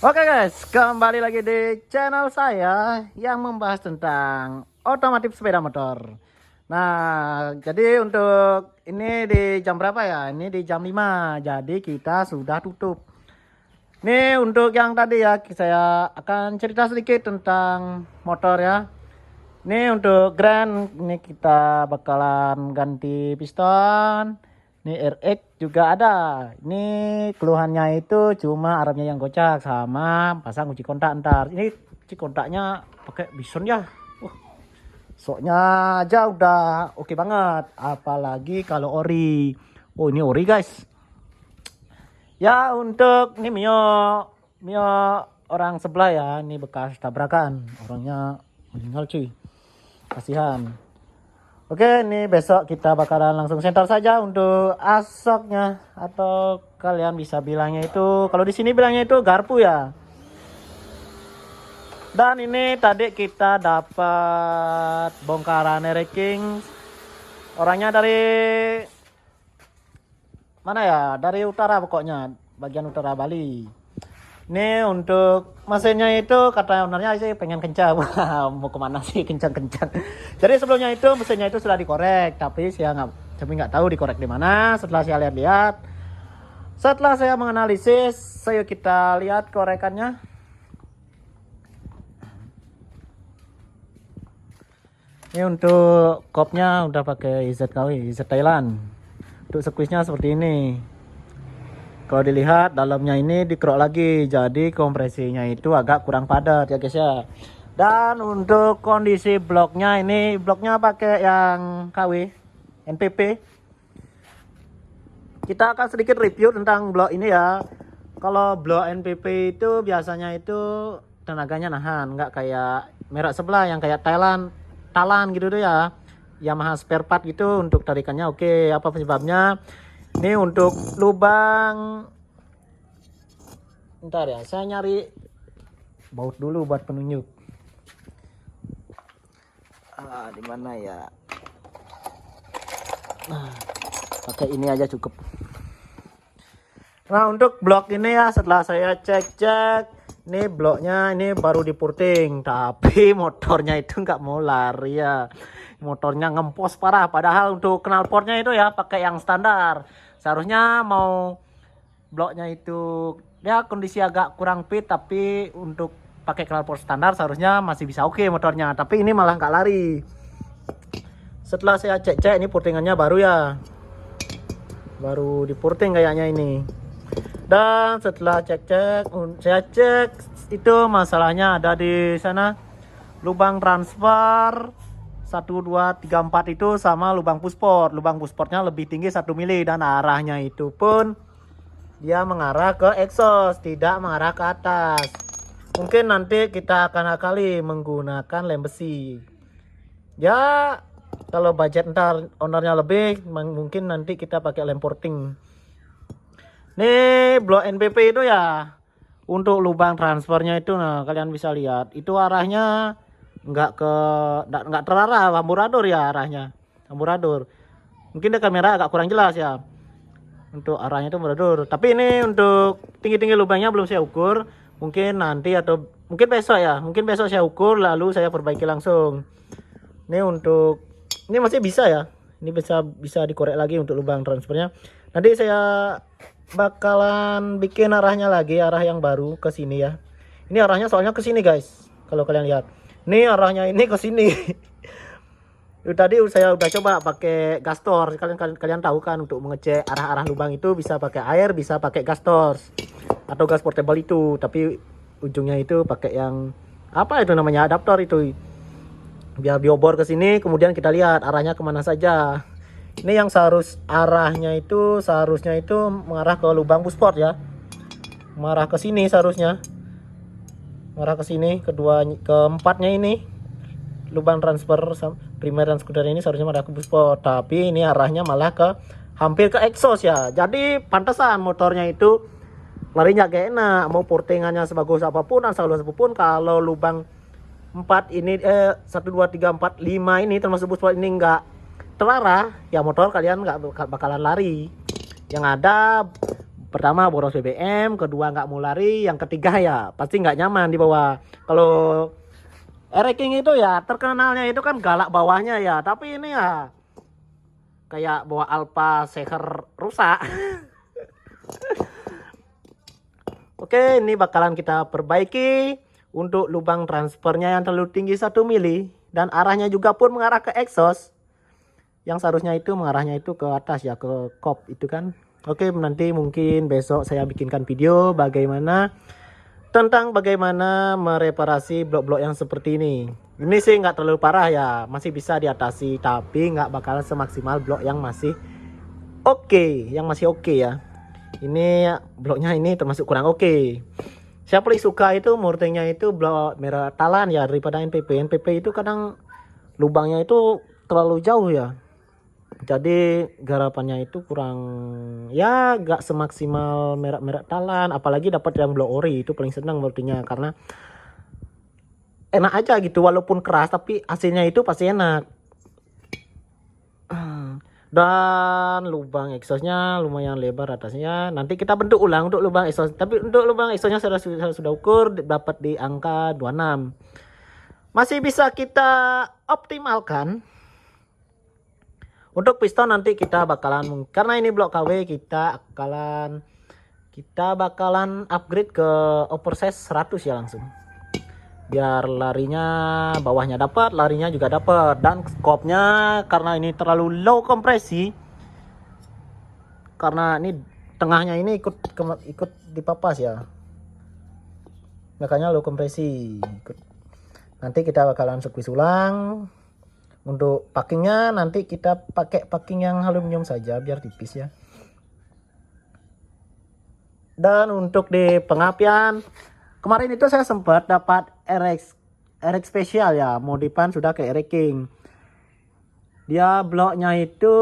Oke guys, kembali lagi di channel saya yang membahas tentang otomotif sepeda motor. Nah, jadi untuk ini di jam berapa ya? Ini di jam 5. Jadi kita sudah tutup. Ini untuk yang tadi ya, saya akan cerita sedikit tentang motor ya. Ini untuk Grand, ini kita bakalan ganti piston. Ini RX juga ada. Ini keluhannya itu cuma arabnya yang gocak sama pasang kunci kontak ntar. Ini kunci kontaknya pakai Bison ya. Soknya aja udah oke banget. Apalagi kalau ori. Oh ini ori guys. Ya untuk ini Mio orang sebelah ya. Ini bekas tabrakan. Orangnya meninggal cuy. Kasihan. Oke, ini besok kita bakalan langsung senter saja untuk asoknya, atau kalian bisa bilangnya itu, kalau di sini bilangnya itu garpu ya. Dan ini tadi kita dapat bongkaran ranking. Orangnya dari mana ya? Dari utara pokoknya, bagian utara Bali. Ini untuk mesinnya itu kata ownernya sih pengen kencang. Mau kemana sih kencang-kencang. Jadi sebelumnya itu mesinnya itu sudah dikorek, tapi nggak tahu dikorek di mana. Setelah saya lihat-lihat, setelah saya menganalisis, kita lihat korekannya. Ini untuk kopnya udah pakai ZKW, Z Thailand. Untuk squeeze-nya seperti ini. Kalau dilihat dalamnya ini dikerok lagi, jadi kompresinya itu agak kurang padat ya guys ya. Dan untuk kondisi bloknya, ini bloknya pakai yang KW NPP. Kita akan sedikit review tentang blok ini ya. Kalau blok NPP itu biasanya itu tenaganya nahan, nggak kayak merek sebelah yang kayak Talan gitu tuh ya. Yamaha spare part gitu untuk tarikannya oke. Apa penyebabnya? Ini untuk lubang, ntar ya, saya nyari baut dulu buat penunjuk. Di mana ya? Pakai ini aja cukup. Nah untuk blok ini ya, setelah saya cek, ini bloknya ini baru dipurting, tapi motornya itu nggak mau lari ya. Motornya ngempos parah, padahal untuk knalpotnya itu ya pakai yang standar. Seharusnya mau bloknya itu ya kondisi agak kurang fit, tapi untuk pakai knalpot standar seharusnya masih bisa oke motornya, tapi ini malah nggak lari. Setelah saya cek ini purtingannya baru ya, baru dipurting kayaknya ini. Dan setelah saya cek itu masalahnya ada di sana, lubang transfer 1, 2, 3, 4 itu sama lubang pushport. Lubang pushportnya lebih tinggi 1 mili dan arahnya itu pun dia mengarah ke exhaust, tidak mengarah ke atas. Mungkin nanti kita akan akali menggunakan lem besi. Ya kalau budget ntar ownernya lebih, mungkin nanti kita pakai lem porting. Nih blok NPP itu ya, untuk lubang transfernya itu, nah kalian bisa lihat itu arahnya nggak terarah, amburador ya arahnya, amburador. Mungkin di kamera agak kurang jelas ya untuk arahnya itu amburador, tapi ini untuk tinggi lubangnya belum saya ukur. Mungkin nanti atau mungkin besok ya, mungkin besok saya ukur lalu saya perbaiki langsung. Ini untuk ini masih bisa ya, ini bisa dikorek lagi untuk lubang transfernya. Nanti saya bakalan bikin arahnya lagi, arah yang baru ke sini ya. Ini arahnya soalnya ke sini guys, kalau kalian lihat. Ini arahnya ini ke sini. Tadi saya udah coba pakai gastor. Kalian tahu kan, untuk mengecek arah-arah lubang itu bisa pakai air, bisa pakai gastor atau gas portable itu. Tapi ujungnya itu pakai yang apa itu namanya, adaptor itu. Biar diobor ke sini, kemudian kita lihat arahnya kemana saja. Ini yang arahnya itu seharusnya itu mengarah ke lubang pushport ya. Mengarah ke sini seharusnya. Mengarah ke sini, keempatnya ini lubang transfer primer dan sekunder ini seharusnya mengarah ke pushport, tapi ini arahnya malah hampir ke exhaust ya. Jadi pantesan motornya itu larinya gak enak. Mau portingannya sebagus apapun, asal apapun, kalau lubang 4 ini 1, 2, 3, 4, 5 ini termasuk pushport ini nggak terarah ya, motor kalian nggak bakalan lari. Yang ada Pertama boros BBM, kedua nggak mau lari, yang ketiga ya pasti nggak nyaman di bawah. Kalau King itu ya terkenalnya itu kan galak bawahnya ya, tapi ini ya kayak bawa Alfa Seher rusak. Oke, ini bakalan kita perbaiki untuk lubang transfernya yang terlalu tinggi 1 mili dan arahnya juga pun mengarah ke exhaust. Yang seharusnya itu mengarahnya itu ke atas ya, ke kop itu kan. Oke, nanti mungkin besok saya bikinkan video bagaimana mereparasi blok-blok yang seperti ini. Ini sih nggak terlalu parah ya, masih bisa diatasi, tapi nggak bakalan semaksimal blok yang masih oke ya. Ini bloknya ini termasuk kurang oke. Saya paling suka itu murtengnya itu blok merah talan ya daripada NPP. NPP itu kadang lubangnya itu terlalu jauh ya. Jadi garapannya itu kurang ya, gak semaksimal merah talan. Apalagi dapat yang blok ori itu paling senang murtengnya karena enak aja gitu, walaupun keras tapi hasilnya itu pasti enak. Dan lubang exhaustnya lumayan lebar atasnya. Nanti kita bentuk ulang untuk lubang exhaust. Tapi untuk lubang exhaustnya sudah ukur dapat di angka 26. Masih bisa kita optimalkan. Untuk piston nanti kita bakalan, karena ini blok KW, kita bakalan upgrade ke oversize 100 ya langsung. Biar larinya bawahnya dapat, larinya juga dapat, dan skopnya karena ini terlalu low kompresi, karena ini tengahnya ini ikut dipapas ya, makanya low kompresi. Nanti kita bakalan squeeze ulang. Untuk packingnya nanti kita pakai packing yang aluminium saja biar tipis ya. Dan untuk di pengapian, kemarin itu saya sempat dapat RX spesial ya, modifan sudah ke King. Dia bloknya itu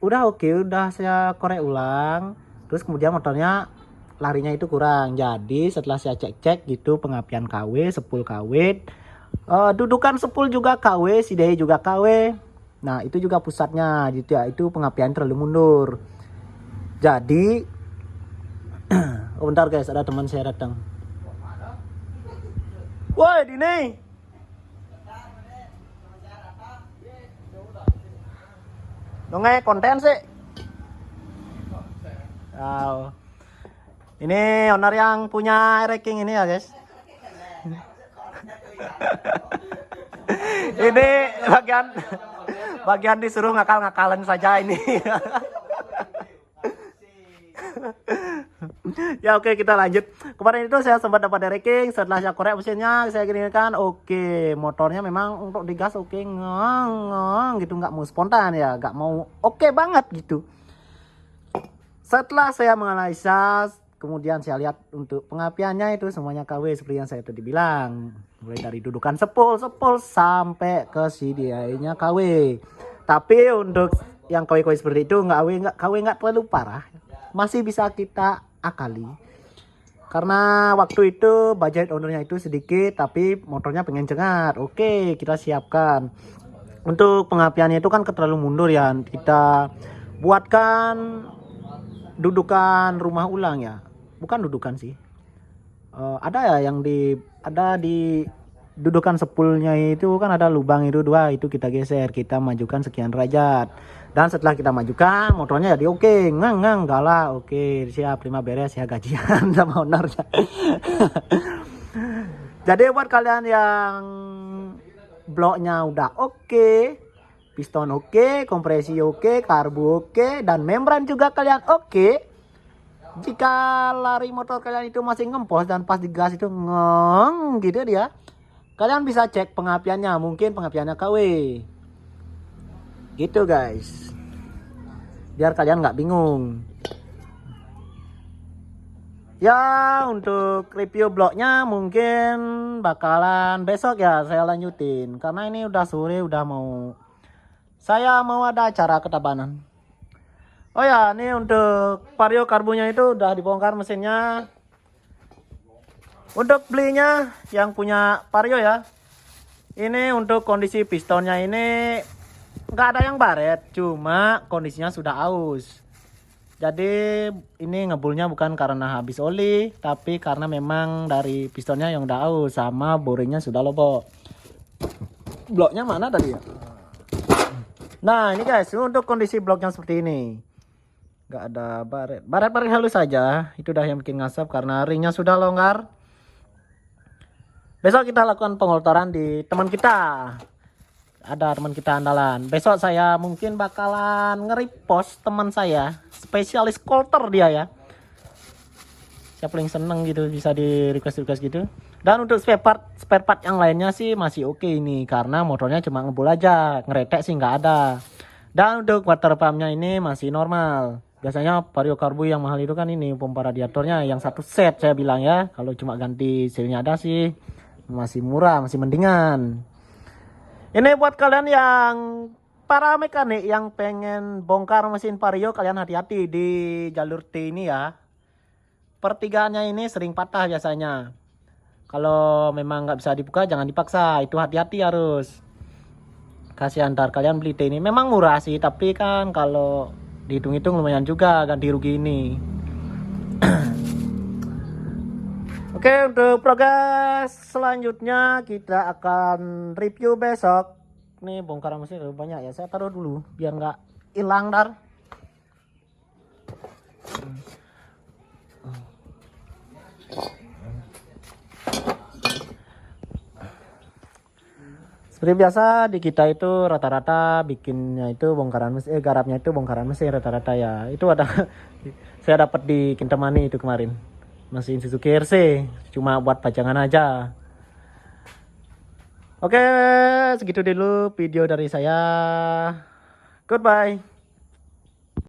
udah oke, udah saya korek ulang. Terus kemudian motornya larinya itu kurang. Jadi setelah saya cek-cek gitu, pengapian KW, sepul KW, dudukan sepul juga KW, sidai juga KW. Nah itu juga pusatnya gitu ya, itu pengapian terlalu mundur. Jadi bentar guys, ada teman saya datang. Woi Dini, dongeng konten sih. Oh. Ini owner yang punya King ini ya guys. Ini bagian disuruh ngakal-ngakalan saja ini. Ya oke, kita lanjut. Kemarin itu saya sempat dapat King, setelah saya korek mesinnya saya kirimkan. Oke, motornya memang untuk digas oke, ngong gitu, nggak mau spontan ya, nggak mau oke banget gitu. Setelah saya menganalisa, kemudian saya lihat untuk pengapiannya itu semuanya KW seperti yang saya tadi bilang. Mulai dari dudukan sepul sampai ke CDI-nya KW. Tapi untuk yang KW seperti itu KW nggak terlalu parah. Masih bisa kita akali. Karena waktu itu budget ownernya itu sedikit, tapi motornya pengen cengat. Oke, kita siapkan. Untuk pengapiannya itu kan terlalu mundur ya. Kita buatkan dudukan rumah ulang ya. Bukan dudukan sih. Ada ya yang di dudukan sepulnya itu kan ada lubang itu 2, itu kita geser, kita majukan sekian derajat. Dan setelah kita majukan, motornya jadi oke, ngang galak, oke, siap, terima beres ya, gajian sama ownernya. Jadi buat kalian yang bloknya udah oke, piston oke, kompresi oke, karbu oke, dan membran juga kalian oke. Jika lari motor kalian itu masih ngempos dan pas digas itu ngong gitu dia, kalian bisa cek pengapiannya, mungkin pengapiannya KW gitu guys, biar kalian nggak bingung ya. Untuk review bloknya mungkin bakalan besok ya saya lanjutin, karena ini udah sore, saya mau ada acara ke Tabanan. Oh ya, ini untuk vario karbunya itu udah dibongkar mesinnya. Untuk belinya yang punya vario ya, ini untuk kondisi pistonnya ini nggak ada yang baret, cuma kondisinya sudah aus. Jadi ini ngebulnya bukan karena habis oli, tapi karena memang dari pistonnya yang udah aus sama boringnya sudah lobok. Bloknya mana tadi ya? Nah ini guys, untuk kondisi bloknya seperti ini, nggak ada baret. Baret halus saja, itu dah yang bikin ngasap karena ringnya sudah longgar. Besok kita lakukan pengoltoran di teman kita. Ada teman kita andalan. Besok saya mungkin bakalan nge-repost teman saya, spesialis kolter dia ya. Saya paling seneng gitu bisa di request gitu. Dan untuk spare part yang lainnya sih masih oke ini karena motornya cuma ngebul aja, ngeretek sih nggak ada. Dan untuk water pumpnya ini masih normal. Biasanya Vario Carbo yang mahal itu kan ini pompa radiatornya yang satu set saya bilang ya. Kalau cuma ganti sealnya ada sih masih murah, masih mendingan. Ini buat kalian yang para mekanik yang pengen bongkar mesin Vario, kalian hati-hati di jalur T ini ya. Pertigaannya ini sering patah biasanya. Kalau memang nggak bisa dibuka jangan dipaksa, itu hati-hati harus. Kasihan ntar kalian beli T ini memang murah sih, tapi kan kalau dihitung-hitung lumayan juga ganti rugi ini. Oke, untuk progres selanjutnya kita akan review besok. Nih bongkaran mesin banyak ya, saya taruh dulu biar nggak hilang dar. Seperti biasa di kita itu rata-rata bikinnya itu bongkaran mesin, garapnya itu bongkaran mesin rata-rata ya. Itu ada saya dapat di Kintamani itu kemarin. Mesin Suzuki RC, cuma buat pajangan aja. Oke, segitu dulu video dari saya. Goodbye.